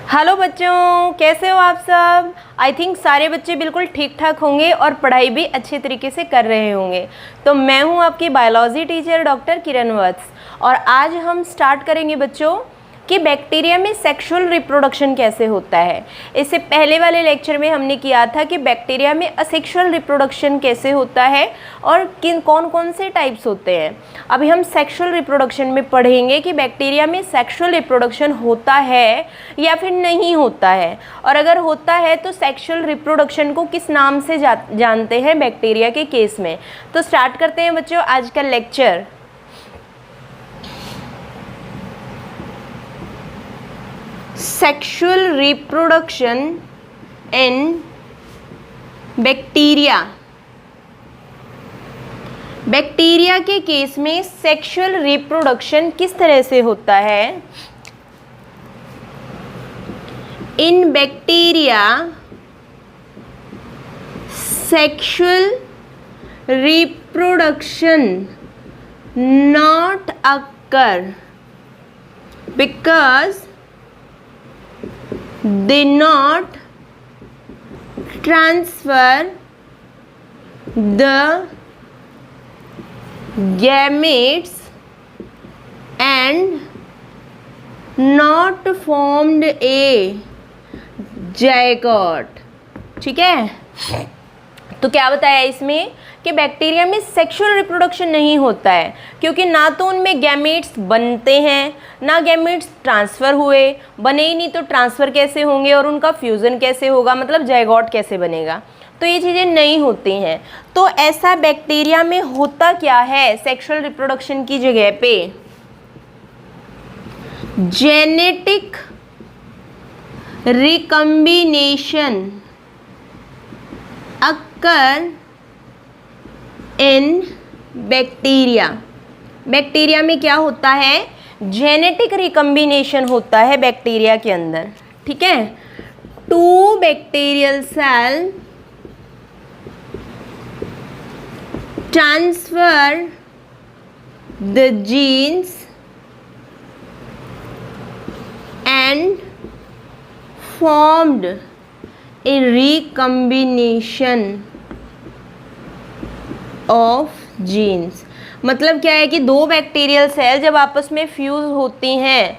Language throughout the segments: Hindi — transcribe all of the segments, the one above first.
हेलो बच्चों, कैसे हो आप सब। आई थिंक सारे बच्चे बिल्कुल ठीक ठाक होंगे और पढ़ाई भी अच्छे तरीके से कर रहे होंगे। तो मैं हूं आपकी बायोलॉजी टीचर डॉक्टर किरण वत्स और आज हम स्टार्ट करेंगे बच्चों कि बैक्टीरिया में सेक्सुअल रिप्रोडक्शन कैसे होता है। इससे पहले वाले लेक्चर में हमने किया था कि बैक्टीरिया में असेक्सुअल रिप्रोडक्शन कैसे होता है और कौन कौन से टाइप्स होते हैं। अभी हम सेक्सुअल रिप्रोडक्शन में पढ़ेंगे कि बैक्टीरिया में सेक्सुअल रिप्रोडक्शन होता है या फिर नहीं होता है, और अगर होता है तो सेक्सुअल रिप्रोडक्शन को किस नाम से जानते हैं बैक्टीरिया के केस में। तो स्टार्ट करते हैं बच्चों आज का lecture. Sexual reproduction in bacteria. Bacteria के केस में सेक्सुअल रिप्रोडक्शन किस तरह से होता है। इन bacteria sexual reproduction not occur because they not transfer the gametes and not formed a zygote। ठीक है, तो क्या बताया इसमें कि बैक्टीरिया में सेक्सुअल रिप्रोडक्शन नहीं होता है क्योंकि ना तो उनमें गैमेट्स बनते हैं ना गैमेट्स ट्रांसफ़र हुए। बने ही नहीं तो ट्रांसफ़र कैसे होंगे और उनका फ्यूज़न कैसे होगा, मतलब जायगोट कैसे बनेगा। तो ये चीज़ें नहीं होती हैं। तो ऐसा बैक्टीरिया में होता क्या है सेक्सुअल रिप्रोडक्शन की जगह पे, genetic recombination occur in bacteria. Bacteria में क्या होता है, जेनेटिक रिकम्बिनेशन होता है बैक्टीरिया के अंदर। ठीक है, two bacterial cell transfer the genes and formed a recombination of genes। मतलब क्या है कि दो बैक्टीरियल सेल जब आपस में फ्यूज़ होती हैं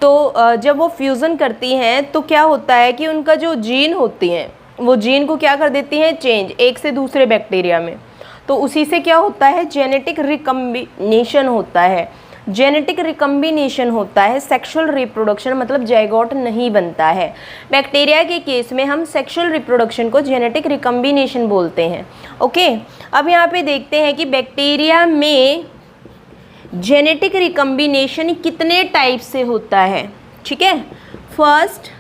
तो जब वो फ्यूज़न करती हैं तो क्या होता है कि उनका जो जीन होती हैं वो जीन को क्या कर देती हैं, चेंज एक से दूसरे बैक्टीरिया में। तो उसी से क्या होता है, जेनेटिक रिकम्बिनेशन होता है। जेनेटिक रिकम्बिनेशन होता है, सेक्सुअल रिप्रोडक्शन मतलब जायगोट नहीं बनता है। बैक्टीरिया के केस में हम सेक्सुअल रिप्रोडक्शन को जेनेटिक रिकम्बिनेशन बोलते हैं। ओके, अब यहाँ पे देखते हैं कि बैक्टीरिया में जेनेटिक रिकम्बिनेशन कितने टाइप से होता है। ठीक है, फर्स्ट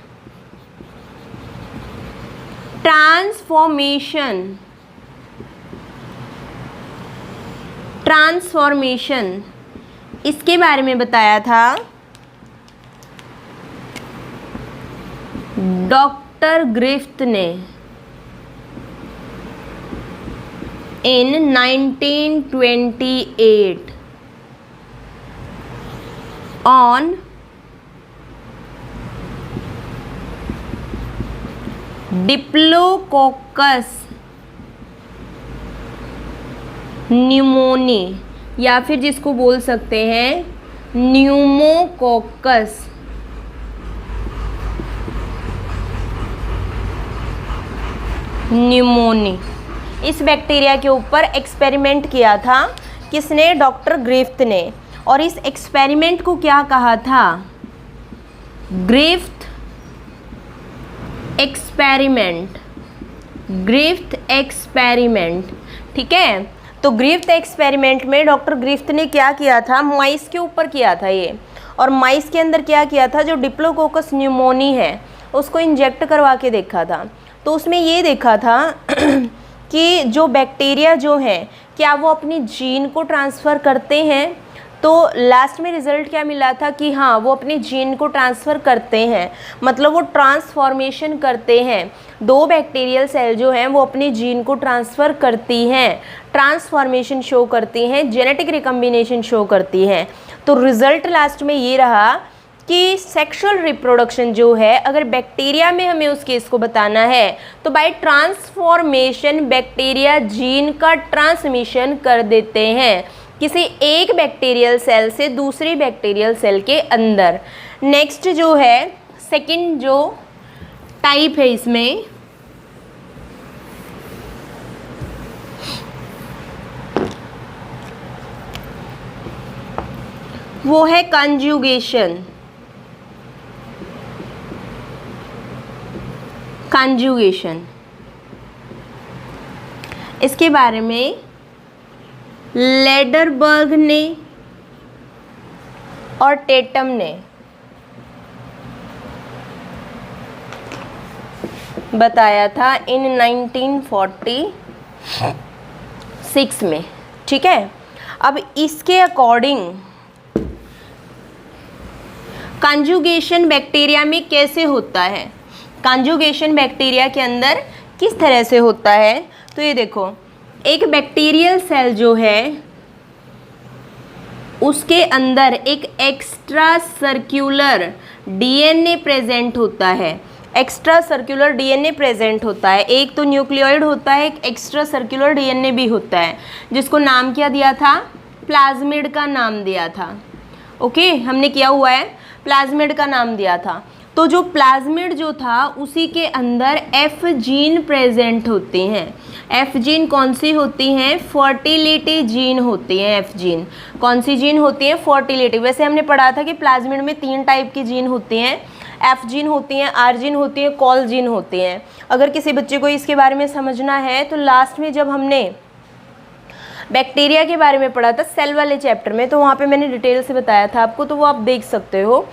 ट्रांसफॉर्मेशन इसके बारे में बताया था डॉक्टर ग्रिफ्थ ने इन 1928 ऑन डिप्लोकोकस न्यूमोनी, या फिर जिसको बोल सकते हैं न्यूमोकोकस न्यूमोनी। इस बैक्टीरिया के ऊपर एक्सपेरिमेंट किया था किसने, डॉक्टर ग्रिफ्थ ने। और इस एक्सपेरिमेंट को क्या कहा था, ग्रिफ्थ एक्सपेरिमेंट। ग्रिफ्थ एक्सपेरिमेंट, ठीक है। तो ग्रिफ्थ एक्सपेरिमेंट में डॉक्टर ग्रिफ्थ ने क्या किया था, माइस के ऊपर किया था ये। और माइस के अंदर क्या किया था, जो डिप्लोकोकस न्यूमोनी है उसको इंजेक्ट करवा के देखा था। तो उसमें ये देखा था कि जो बैक्टीरिया जो हैं क्या वो अपनी जीन को ट्रांसफ़र करते हैं। तो लास्ट में रिज़ल्ट क्या मिला था कि हाँ वो अपने जीन को ट्रांसफ़र करते हैं, मतलब वो ट्रांसफॉर्मेशन करते हैं। दो बैक्टीरियल सेल जो हैं वो अपने जीन को ट्रांसफ़र करती हैं, ट्रांसफॉर्मेशन शो करती हैं, जेनेटिक रिकम्बिनेशन शो करती हैं। तो रिज़ल्ट लास्ट में ये रहा कि सेक्सुअल रिप्रोडक्शन जो है अगर बैक्टीरिया में हमें उस केस को बताना है तो बाय ट्रांसफॉर्मेशन बैक्टीरिया जीन का ट्रांसमिशन कर देते हैं किसी एक बैक्टीरियल सेल से दूसरी बैक्टीरियल सेल के अंदर। नेक्स्ट जो है सेकंड जो टाइप है इसमें वो है कंजुगेशन। कंजुगेशन इसके बारे में लेडरबर्ग ने और टेटम ने बताया था इन 1946 में। ठीक है, अब इसके अकॉर्डिंग कंजुगेशन बैक्टीरिया में कैसे होता है, कंजुगेशन बैक्टीरिया के अंदर किस तरह से होता है, तो ये देखो एक बैक्टीरियल सेल जो है उसके अंदर एक एक्स्ट्रा सर्कुलर डीएनए प्रेजेंट होता है। एक्स्ट्रा सर्कुलर डीएनए प्रेजेंट होता है, एक तो न्यूक्लियोइड होता है, एक एक्स्ट्रा सर्कुलर डीएनए भी होता है, जिसको नाम क्या दिया था, प्लाज्मिड का नाम दिया था। ओके, हमने किया हुआ है, प्लाज्मिड का नाम दिया था। तो जो प्लाज्मिड जो था उसी के अंदर एफ जीन प्रेजेंट होती हैं। एफ जीन कौन सी होती हैं, फर्टिलिटी जीन होती हैं। एफ जीन कौन सी जीन होती है, फर्टिलिटी। वैसे हमने पढ़ा था कि प्लाज्मिड में 3 टाइप की जीन होती हैं, एफ जीन होती हैं, आर जीन होती हैं, कॉल जीन होती हैं। अगर किसी बच्चे को इसके बारे में समझना है तो लास्ट में जब हमने बैक्टीरिया के बारे में पढ़ा था सेल वाले चैप्टर में, तो वहाँ पे मैंने डिटेल से बताया था आपको, तो वो आप देख सकते हो।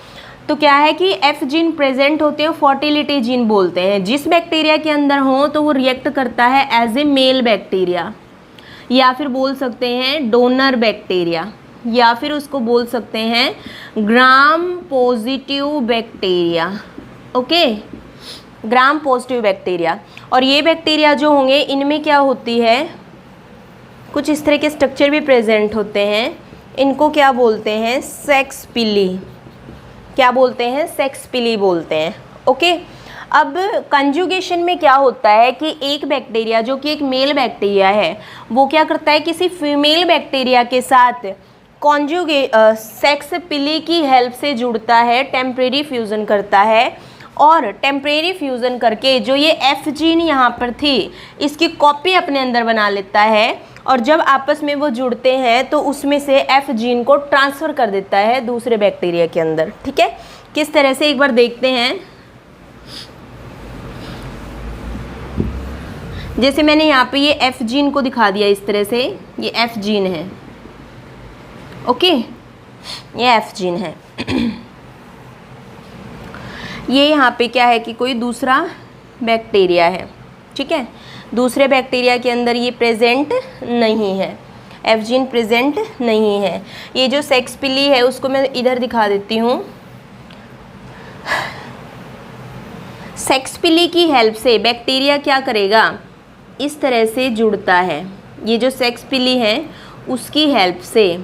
तो क्या है कि एफ जीन प्रेजेंट होते हैं, फर्टिलिटी जीन बोलते हैं। जिस बैक्टीरिया के अंदर हो तो वो रिएक्ट करता है एज ए मेल बैक्टीरिया, या फिर बोल सकते हैं डोनर बैक्टीरिया, या फिर उसको बोल सकते हैं gram positive bacteria. Okay, gram positive bacteria. और ये बैक्टीरिया जो होंगे इनमें क्या होती है, कुछ इस तरह के स्ट्रक्चर भी प्रेजेंट होते हैं। इनको क्या बोलते हैं, सेक्स पिली। क्या बोलते हैं, सेक्स पिली बोलते हैं। ओके, अब कंजुगेशन में क्या होता है कि एक बैक्टीरिया जो कि एक मेल बैक्टीरिया है वो क्या करता है, किसी फीमेल बैक्टीरिया के साथ सेक्स पिली की हेल्प से जुड़ता है, टेम्परेरी फ्यूज़न करता है, और टेम्परेरी फ्यूज़न करके जो ये एफ जीन यहाँ पर थी इसकी कॉपी अपने अंदर बना लेता है, और जब आपस में वो जुड़ते हैं तो उसमें से एफ जीन को ट्रांसफ़र कर देता है दूसरे बैक्टीरिया के अंदर। ठीक है, किस तरह से एक बार देखते हैं। जैसे मैंने यहाँ पे ये एफ जीन को दिखा दिया इस तरह से, ये एफ जीन है। ओके, ये एफ जीन है। ये यहाँ पे क्या है कि कोई दूसरा बैक्टीरिया है। ठीक है, दूसरे बैक्टीरिया के अंदर ये प्रेजेंट नहीं है, एफ जीन प्रेजेंट नहीं है। ये जो सेक्स पिली है उसको मैं इधर दिखा देती हूँ। सेक्स पिली की हेल्प से बैक्टीरिया क्या करेगा, इस तरह से जुड़ता है। ये जो सेक्स पिली है उसकी हेल्प से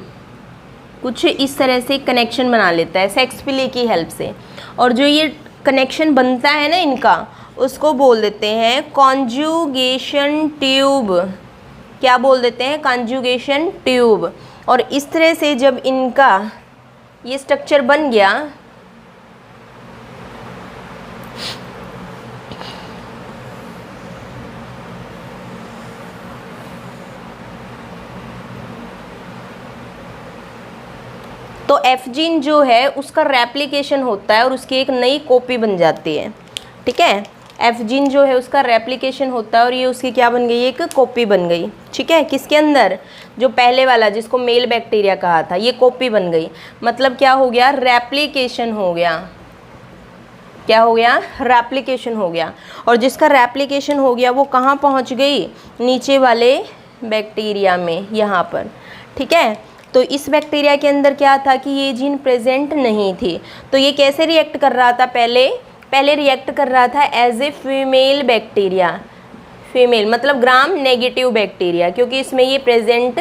कुछ इस तरह से कनेक्शन बना लेता है सेक्स पिली की हेल्प से, और जो ये कनेक्शन बनता है ना इनका, उसको बोल देते हैं कॉन्जुगेशन ट्यूब। क्या बोल देते हैं, कॉन्जुगेशन ट्यूब। और इस तरह से जब इनका ये स्ट्रक्चर बन गया तो एफ जीन जो है उसका रेप्लिकेशन होता है और उसकी एक नई कॉपी बन जाती है। ठीक है, एफ जीन जो है उसका रेप्लिकेशन होता है और ये उसकी क्या बन गई, एक कॉपी बन गई। ठीक है, किसके अंदर, जो पहले वाला जिसको मेल बैक्टीरिया कहा था, ये कॉपी बन गई। मतलब क्या हो गया, रेप्लिकेशन हो गया। क्या हो गया, रेप्लिकेशन हो गया। और जिसका रेप्लिकेशन हो गया वो कहाँ पहुँच गई, नीचे वाले बैक्टीरिया में, यहाँ पर। ठीक है, तो इस बैक्टीरिया के अंदर क्या था कि ये जीन प्रेजेंट नहीं थी, तो ये कैसे रिएक्ट कर रहा था, पहले रिएक्ट कर रहा था as a female bacteria. Female मतलब ग्राम नेगेटिव बैक्टीरिया, क्योंकि इसमें ये प्रेजेंट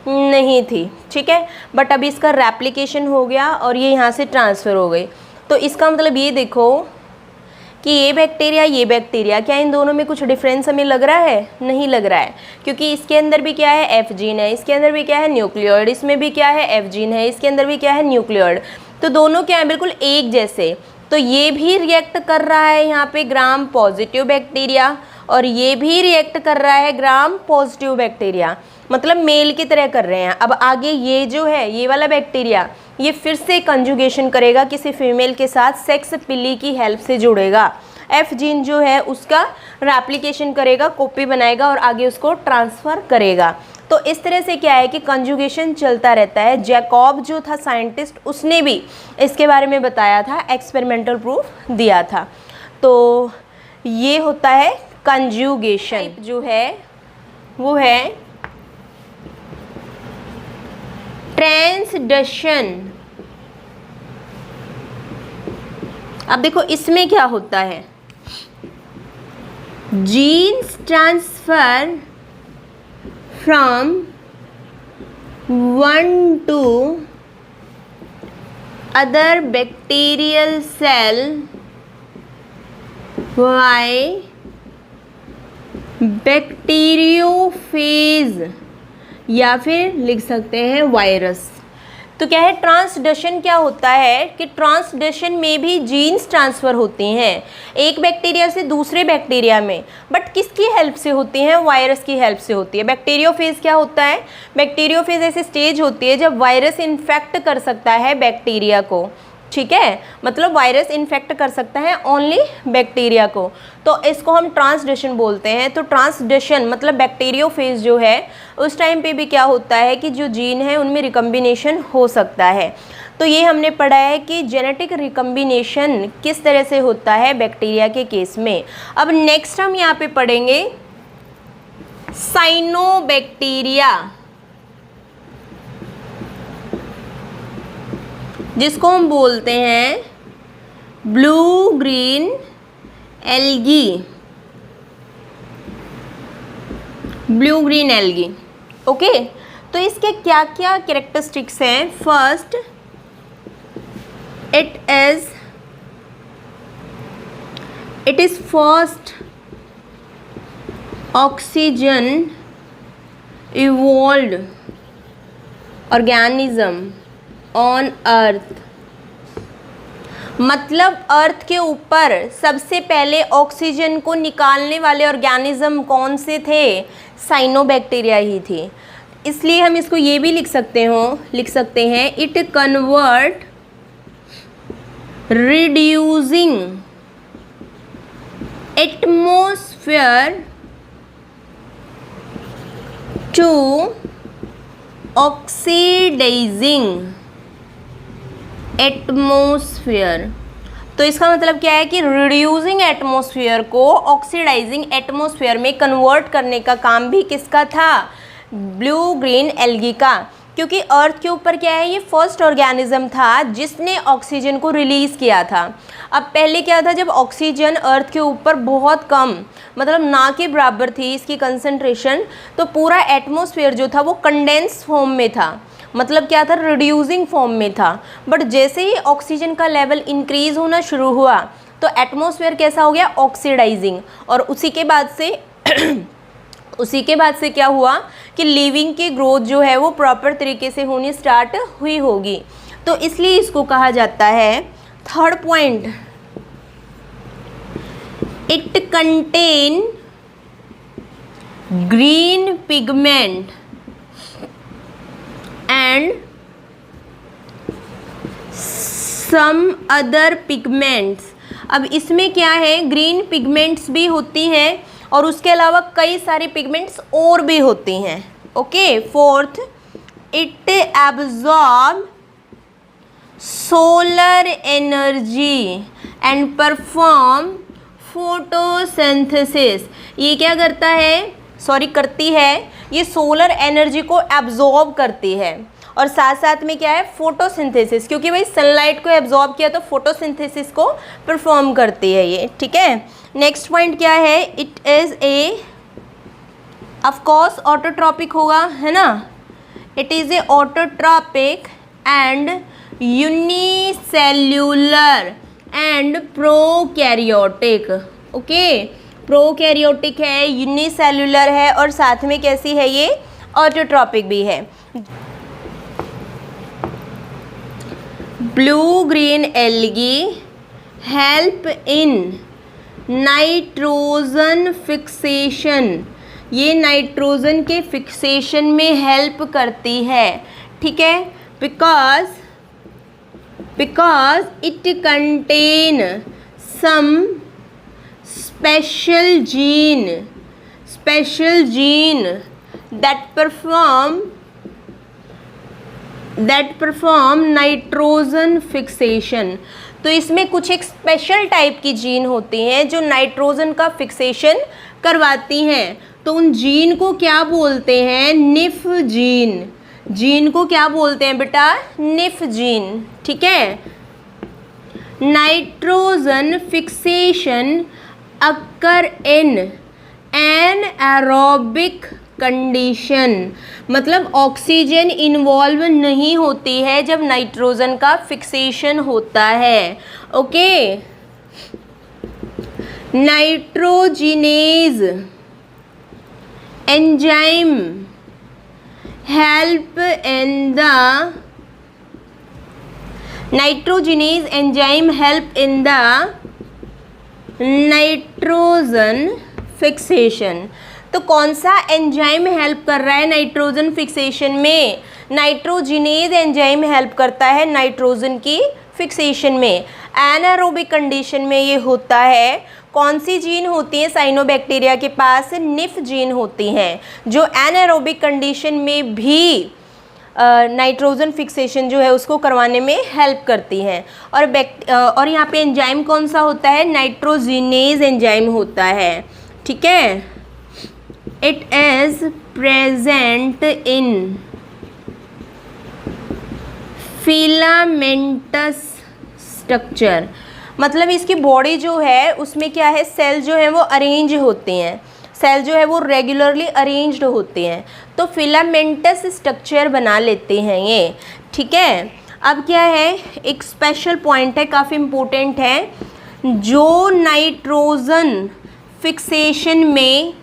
नहीं थी। ठीक है, बट अब इसका रेप्लिकेशन हो गया और ये यहाँ से ट्रांसफ़र हो गई। तो इसका मतलब ये देखो कि ये बैक्टीरिया, क्या इन दोनों में कुछ डिफरेंस हमें लग रहा है? नहीं लग रहा है, क्योंकि इसके अंदर भी क्या है? एफ जीन है, इसके अंदर भी क्या है? न्यूक्लियोइड, इसमें भी क्या है? एफ जीन है, इसके अंदर भी क्या है? न्यूक्लियोइड। तो दोनों क्या है? बिल्कुल एक जैसे। तो ये भी रिएक्ट कर रहा है यहाँ पे ग्राम पॉजिटिव बैक्टीरिया, और ये भी रिएक्ट कर रहा है ग्राम पॉजिटिव बैक्टीरिया, मतलब मेल की तरह कर रहे हैं। अब आगे ये जो है, ये वाला बैक्टीरिया, ये फिर से कंजुगेशन करेगा किसी फीमेल के साथ, सेक्स पिली की हेल्प से जुड़ेगा, एफ जीन जो है उसका रेप्लिकेशन करेगा, कॉपी बनाएगा और आगे उसको ट्रांसफ़र करेगा। तो इस तरह से क्या है कि कंजुगेशन चलता रहता है। जैकब जो था साइंटिस्ट, उसने भी इसके बारे में बताया था, एक्सपेरिमेंटल प्रूफ दिया था। तो ये होता है कंजुगेशन। जो है वो है ट्रांसडक्शन। अब देखो इसमें क्या होता है, genes transfer from one to other bacterial cell by bacteriophage, या फिर लिख सकते हैं वायरस। तो क्या है ट्रांसडक्शन? क्या होता है कि ट्रांसडक्शन में भी जीन्स ट्रांसफ़र होती हैं एक बैक्टीरिया से दूसरे बैक्टीरिया में, बट किसकी हेल्प से होती हैं? वायरस की हेल्प से होती है। बैक्टीरियोफेज क्या होता है? बैक्टीरियोफेज ऐसी स्टेज होती है जब वायरस इन्फेक्ट कर सकता है बैक्टीरिया को, ठीक है, मतलब वायरस इन्फेक्ट कर सकता है ओनली बैक्टीरिया को, तो इसको हम ट्रांसडक्शन बोलते हैं। तो ट्रांसडक्शन मतलब बैक्टीरियोफेज जो है उस टाइम पे भी क्या होता है कि जो जीन है उनमें रिकम्बिनेशन हो सकता है। तो ये हमने पढ़ा है कि जेनेटिक रिकम्बिनेशन किस तरह से होता है बैक्टीरिया के केस में। अब नेक्स्ट हम यहाँ पे पढ़ेंगे साइनोबैक्टीरिया, जिसको हम बोलते हैं blue green algae, blue green algae. Okay, तो इसके क्या क्या कैरेक्टरिस्टिक्स हैं? First, it is first oxygen evolved organism on earth, मतलब अर्थ के ऊपर सबसे पहले ऑक्सीजन को निकालने वाले ऑर्गेनिज्म कौन से थे? साइनोबैक्टीरिया ही थे। इसलिए हम इसको ये भी लिख सकते हैं it convert reducing atmosphere to oxidising atmosphere. तो इसका मतलब क्या है कि रिड्यूसिंग एटमॉस्फेयर को ऑक्सीडाइजिंग एटमॉस्फेयर में कन्वर्ट करने का काम भी किसका था? ब्लू ग्रीन एल्गी का, क्योंकि अर्थ के ऊपर क्या है, ये फर्स्ट ऑर्गेनिज्म था जिसने ऑक्सीजन को रिलीज़ किया था। अब पहले क्या था, जब ऑक्सीजन अर्थ के ऊपर बहुत कम मतलब ना के बराबर थी इसकी कंसंट्रेशन, तो पूरा एटमॉस्फेयर जो था वो कंडेंस फॉर्म में था, मतलब क्या था, रिड्यूसिंग फॉर्म में था। बट जैसे ही ऑक्सीजन का लेवल इंक्रीज़ होना शुरू हुआ तो एटमॉस्फेयर कैसा हो गया, ऑक्सीडाइजिंग। और उसी के बाद से क्या हुआ कि लिविंग की ग्रोथ जो है वो प्रॉपर तरीके से होनी स्टार्ट हुई होगी। तो इसलिए इसको कहा जाता है, third point, it contain green pigment and some other pigments. अब इसमें क्या है, ग्रीन पिगमेंट्स भी होती हैं और उसके अलावा कई सारी पिगमेंट्स और भी होती हैं। Okay, fourth, it absorb solar energy and perform photosynthesis. ये क्या करता है, करती है, ये सोलर एनर्जी को एब्जॉर्ब करती है और साथ साथ में क्या है, फोटोसिंथेसिस, क्योंकि भाई सनलाइट को एब्जॉर्ब किया तो फोटोसिंथेसिस को परफॉर्म करती है ये, ठीक है। नेक्स्ट पॉइंट क्या है, it is a, of course autotrophic होगा, है ना, it is a autotrophic and unicellular and prokaryotic. Okay, prokaryotic है, यूनिसेल्यूलर है और साथ में कैसी है ये, ऑटोट्रॉपिक भी है। Blue green algae help in nitrogen fixation, ये नाइट्रोजन के फिक्सेशन में हेल्प करती है, ठीक है, because it contain some special gene that perform nitrogen fixation. तो इसमें कुछ एक स्पेशल टाइप की जीन होती हैं जो नाइट्रोजन का फिक्सेशन करवाती हैं। तो उन जीन को क्या बोलते हैं, निफ जीन। जीन को क्या बोलते हैं बेटा, निफ जीन, ठीक है। Nitrogen fixation occur in anaerobic condition, मतलब ऑक्सीजन इन्वॉल्व नहीं होती है जब नाइट्रोजन का फिक्सेशन होता है। Okay, nitrogenase enzyme help in the nitrogen fixation. तो कौन सा एंजाइम हेल्प कर रहा है नाइट्रोजन फिक्सेशन में, नाइट्रोजिनेज एंजाइम हेल्प करता है नाइट्रोजन की फिक्सेशन में। एनारोबिक कंडीशन में ये होता है, कौन सी जीन होती है साइनोबैक्टीरिया के पास, निफ जीन होती हैं, जो एनारोबिक कंडीशन में भी नाइट्रोजन फिक्सेशन जो है उसको करवाने में हेल्प करती हैं। और यहाँ पे एंजाइम कौन सा होता है, नाइट्रोजिनेज एंजाइम होता है, ठीक है। It is present in filamentous structure, मतलब इसकी बॉडी जो है उसमें क्या है, सेल जो है वो अरेंज होते हैं, सेल जो है वो रेगुलरली अरेंज्ड होते हैं, तो फिलामेंटस स्ट्रक्चर बना लेते हैं ये, ठीक है। अब क्या है, एक स्पेशल पॉइंट है, काफ़ी इम्पोर्टेंट है, जो नाइट्रोजन फिक्सेशन में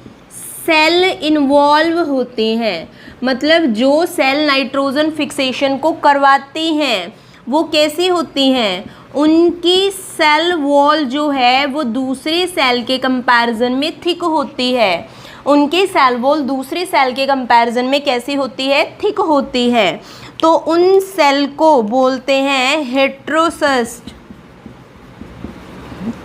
सेल इन्वॉल्व होते हैं, मतलब जो सेल नाइट्रोजन फिक्सेशन को करवाती हैं वो कैसी होती हैं, उनकी सेल वॉल जो है वो दूसरे सेल के कंपैरिजन में थिक होती है, उनकी सेल वॉल दूसरे सेल के कंपैरिजन में कैसी होती है, थिक होती है। तो उन सेल को बोलते हैं हेट्रोसिस्ट,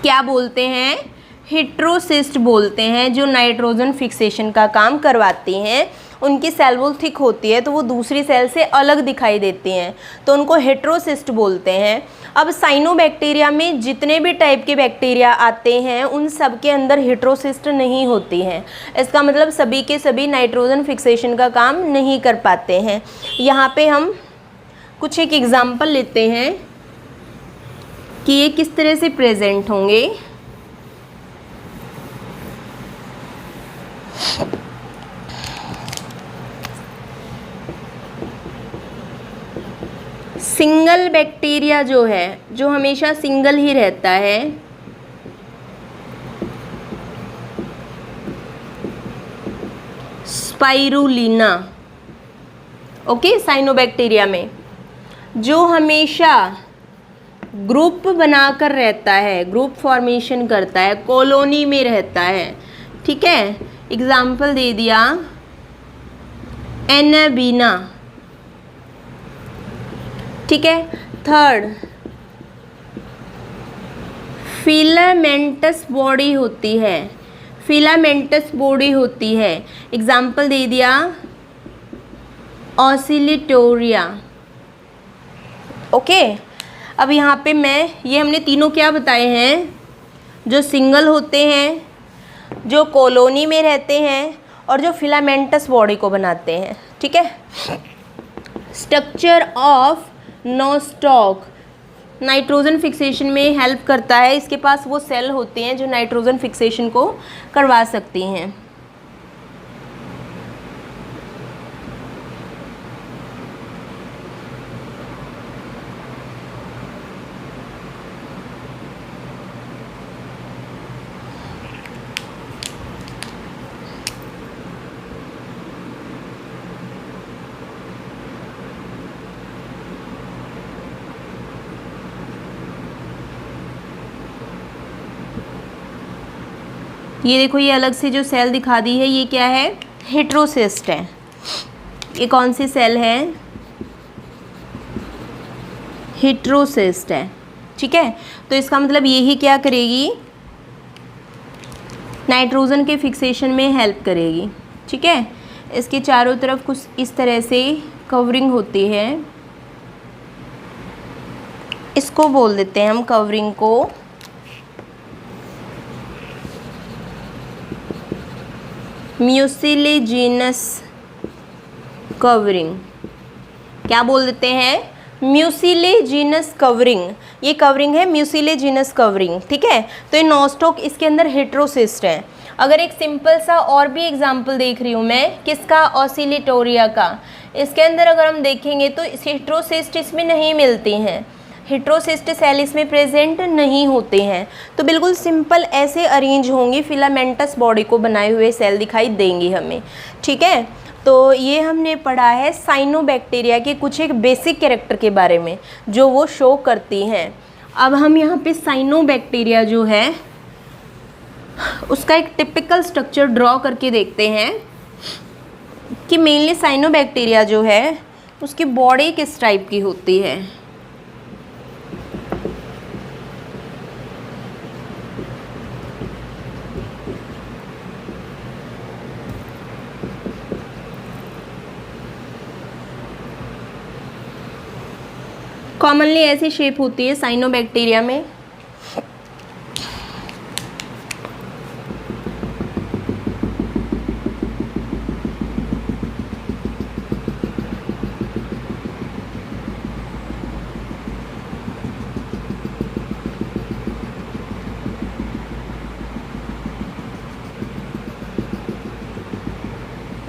क्या बोलते हैं, हेट्रोसिस्ट बोलते हैं, जो नाइट्रोजन फिक्सेशन का काम करवाती हैं। उनकी सेल वॉल थिक होती है तो वो दूसरी सेल से अलग दिखाई देती हैं, तो उनको हेट्रोसिस्ट बोलते हैं। अब साइनोबैक्टीरिया में जितने भी टाइप के बैक्टीरिया आते हैं उन सब के अंदर हेट्रोसिस्ट नहीं होती हैं, इसका मतलब सभी के सभी नाइट्रोजन फिक्सेशन का काम नहीं कर पाते हैं। यहाँ पे हम कुछ एक एग्जाम्पल लेते हैं कि ये किस तरह से प्रेजेंट होंगे। सिंगल बैक्टीरिया जो है, जो हमेशा सिंगल ही रहता है, स्पाइरुलिना। ओके, साइनोबैक्टीरिया में जो हमेशा ग्रुप बनाकर रहता है, ग्रुप फॉर्मेशन करता है, कॉलोनी में रहता है, ठीक है। एग्जाम्पल दे दिया एनाबीना, ठीक है। थर्ड, फिलामेंटस बॉडी होती है, फिलामेंटस बॉडी होती है, एग्जाम्पल दे दिया ऑसिलिटोरिया। ओके, अब यहाँ पे ये हमने तीनों क्या बताए हैं, जो सिंगल होते हैं, जो कॉलोनी में रहते हैं और जो फिलामेंटस बॉडी को बनाते हैं, ठीक है। Structure of Nostoc nitrogen fixation में हेल्प करता है, इसके पास वो सेल होते हैं जो नाइट्रोजन फिक्सेशन को करवा सकती हैं। ये देखो, ये अलग से जो सेल दिखा दी है ये क्या है, हेटेरोसिस्ट है। ये कौन सी सेल है, हेटेरोसिस्ट है, ठीक है। तो इसका मतलब यही क्या करेगी, नाइट्रोजन के फिक्सेशन में हेल्प करेगी, ठीक है। इसके चारों तरफ कुछ इस तरह से कवरिंग होती है, इसको बोल देते हैं हम कवरिंग को म्यूसिलेजिनस कवरिंग। क्या बोल देते हैं, म्यूसिलेजिनस कवरिंग। ये कवरिंग है म्यूसिलेजिनस कवरिंग, ठीक है। तो ये नोस्टॉक इसके अंदर हेटेरोसिस्ट है। अगर एक सिंपल सा और भी एग्जांपल देख रही हूँ मैं, किसका, ऑसिलेटोरिया का। इसके अंदर अगर हम देखेंगे तो हेटेरोसिस्ट इसमें नहीं मिलती हैं, हेटेरोसिस्ट सेल इसमें प्रेजेंट नहीं होते हैं। तो बिल्कुल सिंपल ऐसे अरेंज होंगी, फिलामेंटस बॉडी को बनाए हुए सेल दिखाई देंगे हमें, ठीक है। तो ये हमने पढ़ा है साइनोबैक्टीरिया के कुछ एक बेसिक कैरेक्टर के बारे में जो वो शो करती हैं। अब हम यहाँ पे साइनोबैक्टीरिया जो है उसका एक टिपिकल स्ट्रक्चर ड्रॉ करके देखते हैं कि मेनली साइनोबैक्टीरिया जो है उसकी बॉडी किस टाइप की होती है। कॉमनली ऐसी शेप होती है साइनोबैक्टीरिया में।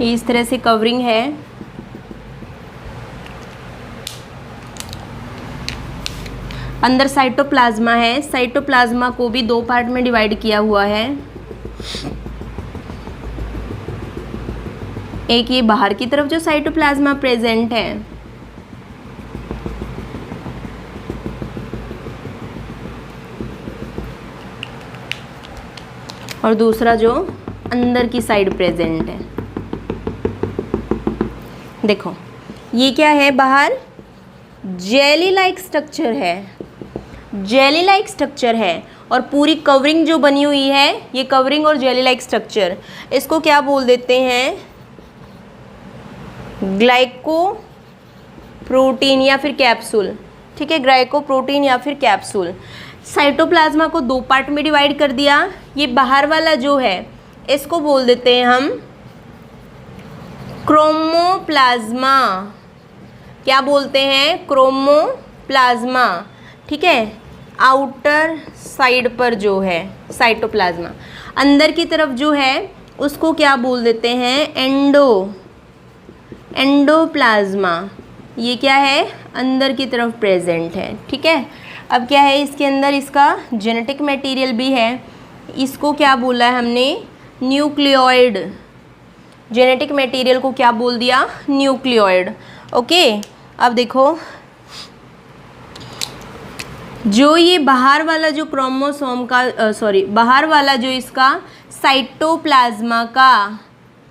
ये इस तरह से कवरिंग है। अंदर साइटोप्लाज्मा है, साइटोप्लाज्मा को भी दो पार्ट में डिवाइड किया हुआ है। एक ये बाहर की तरफ जो साइटोप्लाज्मा प्रेजेंट है, और दूसरा जो अंदर की साइड प्रेजेंट है। देखो ये क्या है, बाहर जेली लाइक स्ट्रक्चर है, जेली लाइक स्ट्रक्चर है, और पूरी कवरिंग जो बनी हुई है, ये कवरिंग और जेली लाइक स्ट्रक्चर, इसको क्या बोल देते हैं, ग्लाइको प्रोटीन या फिर कैप्सूल, ठीक है, ग्लाइको प्रोटीन या फिर कैप्सूल। साइटोप्लाज्मा को दो पार्ट में डिवाइड कर दिया। ये बाहर वाला जो है इसको बोल देते हैं हम क्रोमोप्लाज्मा। क्या बोलते हैं, क्रोमोप्लाज्मा, ठीक है। आउटर साइड पर जो है साइटोप्लाज्मा, अंदर की तरफ जो है उसको क्या बोल देते हैं, एंडोप्लाज्मा। ये क्या है, अंदर की तरफ प्रेजेंट है, ठीक है। अब क्या है, इसके अंदर इसका जेनेटिक मटेरियल भी है, इसको क्या बोला है हमने, न्यूक्लियोइड। जेनेटिक मटेरियल को क्या बोल दिया, न्यूक्लियोइड, ओके। अब देखो जो ये बाहर वाला जो क्रोमोसोम का बाहर वाला जो इसका साइटोप्लाज्मा का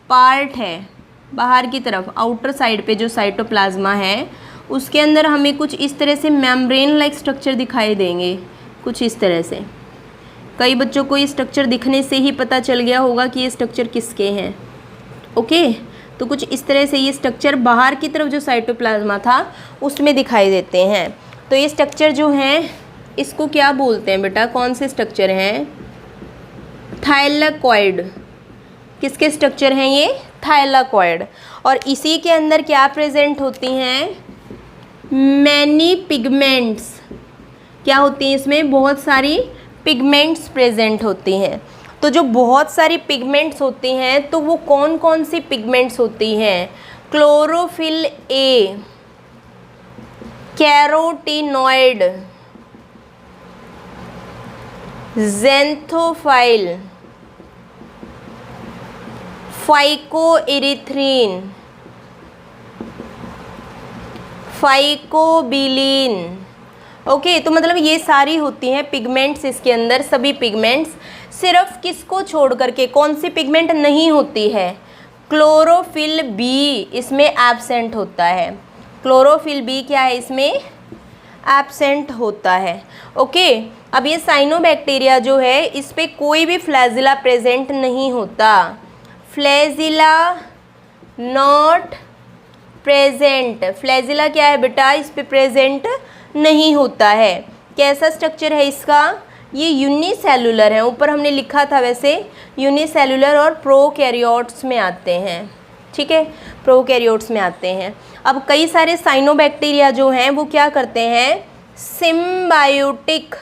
पार्ट है, बाहर की तरफ आउटर साइड पे जो साइटोप्लाज्मा है उसके अंदर हमें कुछ इस तरह से मेम्ब्रेन लाइक स्ट्रक्चर दिखाई देंगे, कुछ इस तरह से। कई बच्चों को ये स्ट्रक्चर दिखने से ही पता चल गया होगा कि ये स्ट्रक्चर किसके हैं, ओके। तो कुछ इस तरह से ये स्ट्रक्चर बाहर की तरफ जो साइटोप्लाज्मा था उसमें दिखाई देते हैं। तो ये स्ट्रक्चर जो हैं इसको क्या बोलते हैं बेटा, कौन से स्ट्रक्चर हैं, थाइलाकॉइड। किसके स्ट्रक्चर हैं ये, थाइलाकॉइड। और इसी के अंदर क्या प्रेजेंट होती हैं, मैनी पिगमेंट्स। क्या होती हैं इसमें, बहुत सारी पिगमेंट्स प्रेजेंट होती हैं। तो जो बहुत सारी पिगमेंट्स होती हैं तो वो कौन कौन सी पिगमेंट्स होती हैं, क्लोरोफिल ए, कैरोटीनॉइड, ज़ेंथोफाइल, फाइकोइरिथ्रीन, फाइकोबिलीन, ओके। तो मतलब ये सारी होती हैं पिगमेंट्स इसके अंदर, सभी पिगमेंट्स। सिर्फ किसको छोड़ करके, कौन सी पिगमेंट नहीं होती है, क्लोरोफिल बी इसमें एब्सेंट होता है। क्लोरोफिल बी क्या है, इसमें एब्सेंट होता है। ओके, अब ये साइनोबैक्टीरिया जो है इस पे कोई भी फ्लैजिला प्रेजेंट नहीं होता, फ्लैजिला नॉट प्रेजेंट। फ्लैजिला क्या है बेटा, इस पे प्रेजेंट नहीं होता है। कैसा स्ट्रक्चर है इसका, ये यूनिसेलुलर है, ऊपर हमने लिखा था वैसे यूनिसेलुलर और प्रोकैरियोट्स में आते हैं, ठीक है, प्रोकैरियोट्स में आते हैं। अब कई सारे साइनोबैक्टीरिया जो हैं वो क्या करते हैं, सिम्बायोटिक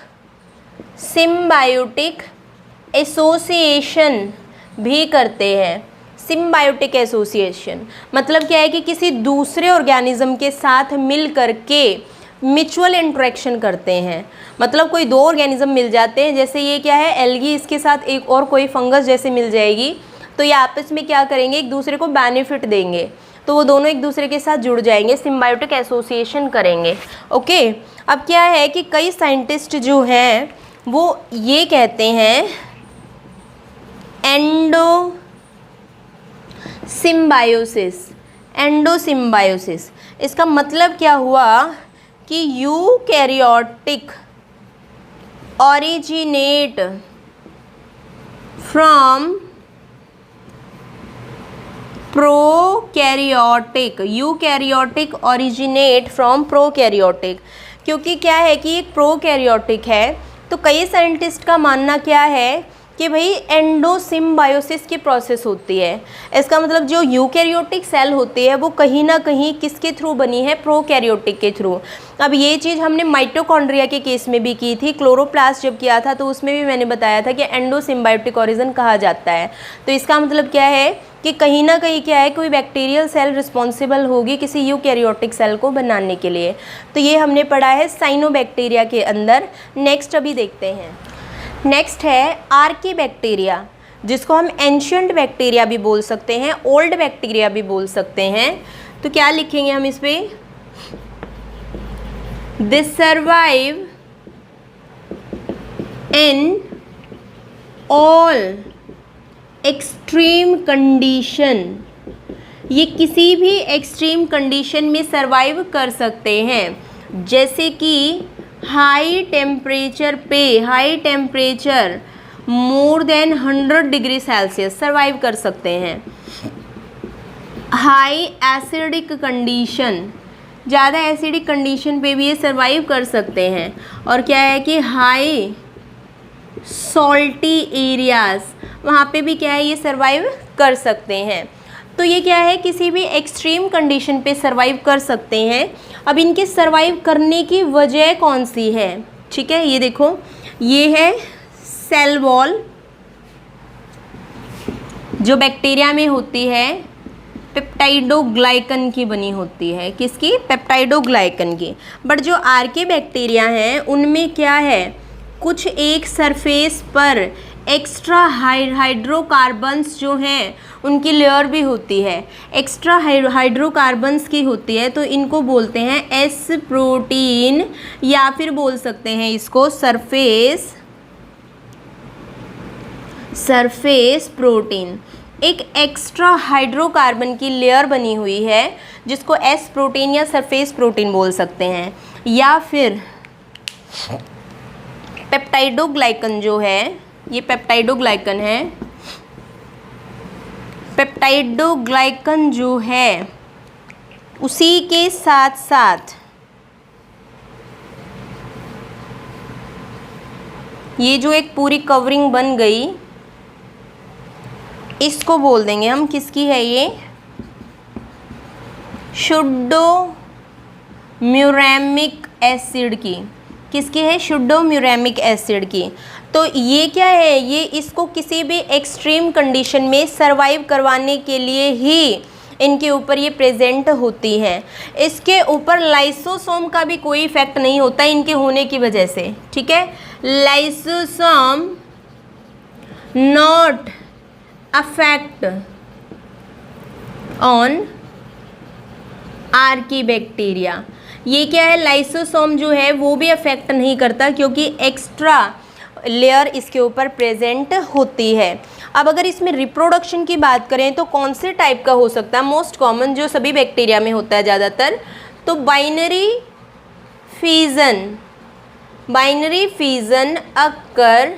एसोसिएशन भी करते हैं। सिम्बायोटिक एसोसिएशन मतलब क्या है कि किसी दूसरे ऑर्गेनिज्म के साथ मिल करके म्यूचुअल इंटरेक्शन करते हैं। मतलब कोई दो ऑर्गेनिज्म मिल जाते हैं, जैसे ये क्या है एल्गी, इसके साथ एक और कोई फंगस जैसे मिल जाएगी, तो ये आपस में क्या करेंगे, एक दूसरे को बेनिफिट देंगे, तो वो दोनों एक दूसरे के साथ जुड़ जाएंगे, सिम्बायोटिक एसोसिएशन करेंगे। ओके, अब क्या है कि कई साइंटिस्ट जो हैं वो ये कहते हैं एंडोसिम्बायोसिस। इसका मतलब क्या हुआ कि eukaryotic originate from prokaryotic, eukaryotic originate from prokaryotic. क्योंकि क्या है कि एक प्रोकैरियोटिक है, तो कई साइंटिस्ट का मानना क्या है कि भाई एंडोसिम्बायोसिस की प्रोसेस होती है। इसका मतलब जो यूकैरियोटिक सेल होती है वो कहीं ना कहीं किसके थ्रू बनी है, प्रोकैरियोटिक के थ्रू। अब ये चीज़ हमने माइटोकॉन्ड्रिया के केस में भी की थी, क्लोरोप्लास्ट जब किया था तो उसमें भी मैंने बताया था कि एंडोसिम्बायोटिक ओरिजिन कहा जाता है। तो इसका मतलब क्या है कि कहीं ना कहीं क्या है, कोई बैक्टीरियल सेल रिस्पॉन्सिबल होगी किसी यूकैरियोटिक सेल को बनाने के लिए। तो ये हमने पढ़ा है साइनोबैक्टीरिया के अंदर। नेक्स्ट अभी देखते हैं, नेक्स्ट है आर्कीबैक्टीरिया, जिसको हम एंशिएंट बैक्टीरिया भी बोल सकते हैं, ओल्ड बैक्टीरिया भी बोल सकते हैं। तो क्या लिखेंगे हम इस पर, this survive in all extreme condition. ये किसी भी एक्सट्रीम कंडीशन में सर्वाइव कर सकते हैं, जैसे कि हाई टेम्परेचर पे, high temperature more than 100 degree Celsius survive कर सकते हैं। हाई एसिडिक कंडीशन, ज़्यादा एसिडिक कंडीशन पे भी ये सर्वाइव कर सकते हैं। और क्या है कि हाई सॉल्टी एरियाज़, वहाँ पे भी क्या है ये सर्वाइव कर सकते हैं। तो ये क्या है, किसी भी एक्सट्रीम कंडीशन पे सर्वाइव कर सकते हैं। अब इनके सर्वाइव करने की वजह कौन सी है, ठीक है, ये देखो, ये है सेल वॉल जो बैक्टीरिया में होती है, पेप्टाइडोग्लाइकन की बनी होती है, किसकी, पेप्टाइडोग्लाइकन की। बट जो आर्के बैक्टीरिया हैं उनमें क्या है, कुछ एक सरफेस पर एक्स्ट्रा हाइड्रोकार्बन्स जो हैं उनकी लेयर भी होती है, एक्स्ट्रा हाइड्रोकार्बन्स की होती है, तो इनको बोलते हैं एस प्रोटीन, या फिर बोल सकते हैं इसको सरफेस प्रोटीन। एक एक्स्ट्रा हाइड्रोकार्बन की लेयर बनी हुई है जिसको एस प्रोटीन या सरफेस प्रोटीन बोल सकते हैं। या फिर पेप्टाइडोग्लाइकन जो है, ये पेप्टाइडोग्लाइकन है, पेप्टाइडोग्लाइकन जो है उसी के साथ साथ ये जो एक पूरी कवरिंग बन गई, इसको बोल देंगे हम, किसकी है ये, सुडोम्यूरेमिक एसिड की। किसकी है, सुडोम्यूरेमिक एसिड की। तो ये क्या है, ये इसको किसी भी एक्सट्रीम कंडीशन में सरवाइव करवाने के लिए ही इनके ऊपर ये प्रेजेंट होती हैं। इसके ऊपर लाइसोसोम का भी कोई इफेक्ट नहीं होता इनके होने की वजह से, ठीक है। Lysosome not affect on archaebacteria. ये क्या है, लाइसोसोम जो है वो भी अफेक्ट नहीं करता, क्योंकि एक्स्ट्रा लेयर इसके ऊपर प्रेजेंट होती है। अब अगर इसमें रिप्रोडक्शन की बात करें तो कौन से टाइप का हो सकता है? मोस्ट कॉमन जो सभी बैक्टीरिया में होता है ज़्यादातर, तो binary fission occur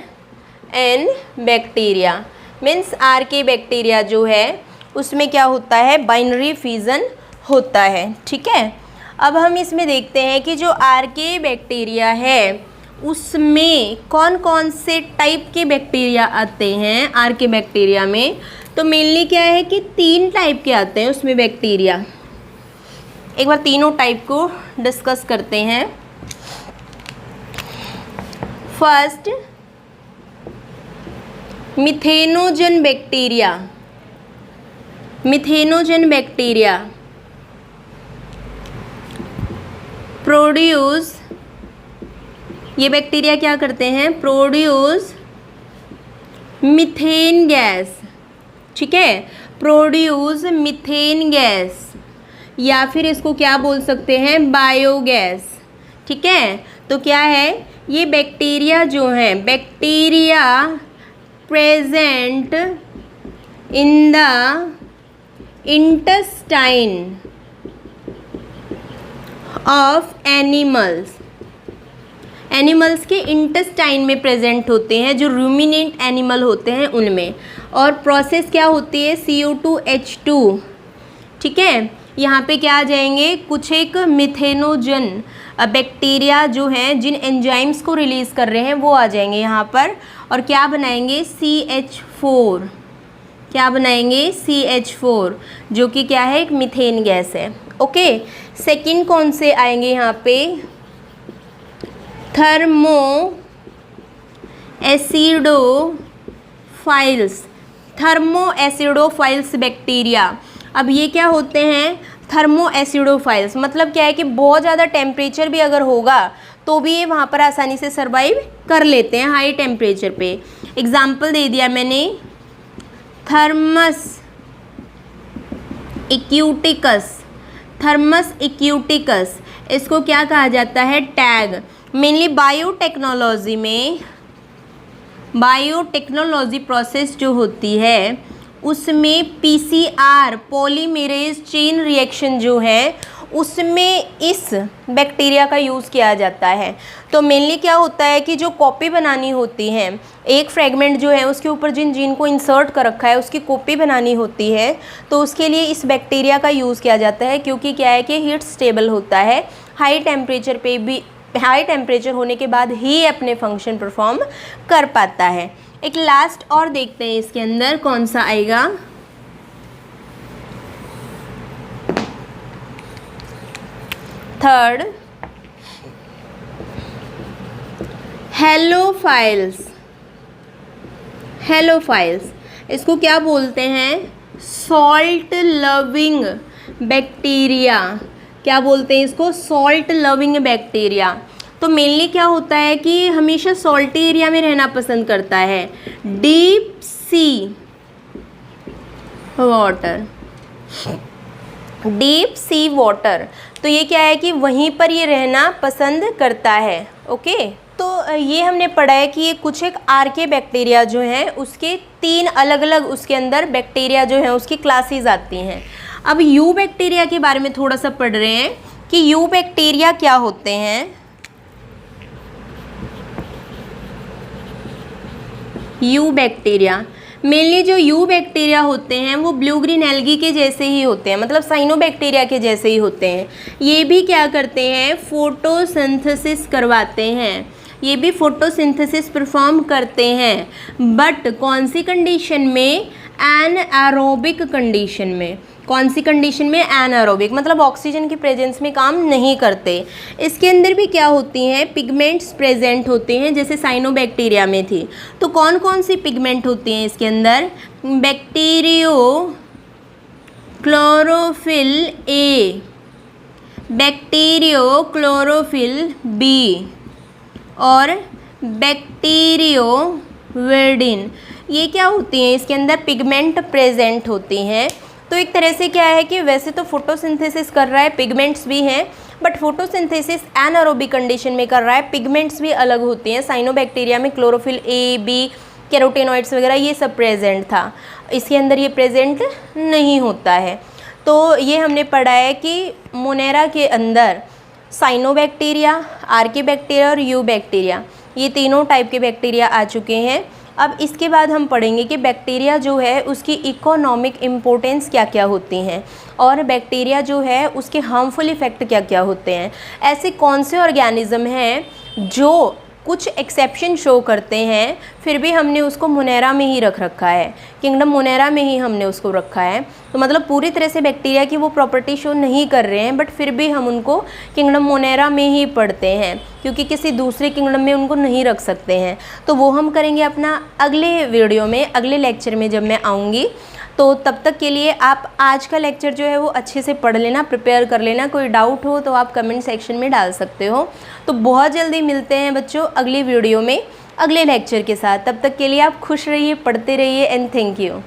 in bacteria, means archaebacteria जो है उसमें क्या होता है? बाइनरी फिजन होता है। ठीक है, अब हम इसमें देखते हैं कि जो आर्के बैक्टीरिया है उसमें कौन कौन से टाइप के बैक्टीरिया आते हैं आर्के बैक्टीरिया में। तो मेनली क्या है कि 3 टाइप के आते हैं उसमें बैक्टीरिया। एक बार तीनों टाइप को डिस्कस करते हैं। फर्स्ट, मिथेनोजन बैक्टीरिया प्रोड्यूस, ये बैक्टीरिया क्या करते हैं? Produce methane gas. ठीक है, प्रोड्यूस मीथेन गैस, या फिर इसको क्या बोल सकते हैं? बायोगैस। ठीक है, तो क्या है ये बैक्टीरिया जो है, bacteria present in the intestine of animals के इंटेस्टाइन में प्रेजेंट होते हैं, जो रूमिनेंट एनिमल होते हैं उनमें। और प्रोसेस क्या होती है? CO2H2। ठीक है, यहाँ पे क्या आ जाएंगे? कुछ एक मिथेनोजन बैक्टीरिया जो हैं जिन एंजाइम्स को रिलीज़ कर रहे हैं वो आ जाएंगे यहाँ पर, और क्या बनाएंगे? CH4। क्या बनाएंगे? CH4, जो कि क्या है? एक मीथेन गैस है। ओके, सेकंड कौन से आएंगे यहाँ पे? Thermo acidophiles bacteria. अब ये क्या होते हैं? थर्मो एसिडोफाइल्स, मतलब क्या है कि बहुत ज़्यादा टेम्परेचर भी अगर होगा तो भी ये वहाँ पर आसानी से सर्वाइव कर लेते हैं हाई टेम्परेचर पे। एग्जाम्पल दे दिया मैंने, थर्मस एक्यूटिकस, इसको क्या कहा जाता है? टैग। मेनली बायोटेक्नोलॉजी प्रोसेस जो होती है उसमें PCR पॉलीमरेज चेन रिएक्शन जो है उसमें इस बैक्टीरिया का यूज़ किया जाता है। तो मेनली क्या होता है कि जो कॉपी बनानी होती है, एक फ्रेगमेंट जो है उसके ऊपर जिन जीन को इंसर्ट कर रखा है उसकी कॉपी बनानी होती है, तो उसके लिए इस बैक्टीरिया का यूज़ किया जाता है, क्योंकि क्या है कि हीट स्टेबल होता है, हाई टेम्परेचर होने के बाद ही अपने फंक्शन परफॉर्म कर पाता है। एक लास्ट और देखते हैं इसके अंदर कौन सा आएगा। थर्ड, हेलोफाइल्स, इसको क्या बोलते हैं? Salt loving bacteria. क्या बोलते हैं इसको? Salt loving bacteria. तो मेनली क्या होता है कि हमेशा सॉल्टी एरिया में रहना पसंद करता है। डीप सी वाटर, तो ये क्या है कि वहीं पर ये रहना पसंद करता है। ओके, तो ये हमने पढ़ा है कि ये कुछ एक आर्के बैक्टीरिया जो हैं उसके 3 अलग अलग उसके अंदर बैक्टीरिया जो हैं उसकी क्लासेस आती हैं। अब यू बैक्टीरिया के बारे में थोड़ा सा पढ़ रहे हैं कि यू बैक्टीरिया क्या होते हैं। यू बैक्टीरिया, मेनली जो यू बैक्टीरिया होते हैं वो ब्लू ग्रीन एल्गी के जैसे ही होते हैं, मतलब साइनोबैक्टीरिया के जैसे ही होते हैं। ये भी क्या करते हैं? फोटोसिंथेसिस करवाते हैं, ये भी फोटोसिंथेसिस परफॉर्म करते हैं, बट कौन सी कंडीशन में? एनएरोबिक कंडीशन में। कौन सी कंडीशन में? एनएरोबिक, मतलब ऑक्सीजन की प्रेजेंस में काम नहीं करते। इसके अंदर भी क्या होती हैं? पिगमेंट्स प्रेजेंट होते हैं, जैसे साइनोबैक्टीरिया में थी। तो कौन कौन सी पिगमेंट होती हैं इसके अंदर? Bacterio chlorophyll A, bacterio chlorophyll B और बैक्टीरियोविडिन। ये क्या होती हैं? इसके अंदर पिगमेंट प्रेजेंट होती हैं। तो एक तरह से क्या है कि वैसे तो फोटोसिंथेसिस कर रहा है, पिगमेंट्स भी हैं, बट फोटोसिंथेसिस एनारोबिक कंडीशन में कर रहा है। पिगमेंट्स भी अलग होते हैं। साइनोबैक्टीरिया में क्लोरोफिल ए, बी, कैरोटेनॉइड्स वगैरह ये सब प्रेजेंट था, इसके अंदर ये प्रेजेंट नहीं होता है। तो ये हमने पढ़ा है कि मोनेरा के अंदर साइनोबैक्टीरिया, आर्किबैक्टीरिया और यूबैक्टीरिया, ये तीनों टाइप के बैक्टीरिया आ चुके हैं। अब इसके बाद हम पढ़ेंगे कि बैक्टीरिया जो है उसकी इकोनॉमिक इम्पोर्टेंस क्या क्या होती हैं और बैक्टीरिया जो है उसके हार्मफुल इफ़ेक्ट क्या क्या होते हैं। ऐसे कौन से ऑर्गेनिज्म हैं जो कुछ एक्सेप्शन शो करते हैं, फिर भी हमने उसको मोनेरा में ही रख रखा है, किंगडम मोनेरा में ही हमने उसको रखा है। तो मतलब पूरी तरह से बैक्टीरिया की वो प्रॉपर्टी शो नहीं कर रहे हैं, बट फिर भी हम उनको किंगडम मोनेरा में ही पढ़ते हैं, क्योंकि किसी दूसरे किंगडम में उनको नहीं रख सकते हैं। तो वो हम करेंगे अपना अगले वीडियो में, अगले लेक्चर में जब मैं आऊँगी। तो तब तक के लिए आप आज का लेक्चर जो है वो अच्छे से पढ़ लेना, प्रिपेयर कर लेना। कोई डाउट हो तो आप कमेंट सेक्शन में डाल सकते हो। तो बहुत जल्दी मिलते हैं बच्चों अगली वीडियो में अगले लेक्चर के साथ। तब तक के लिए आप खुश रहिए, पढ़ते रहिए एंड थैंक यू।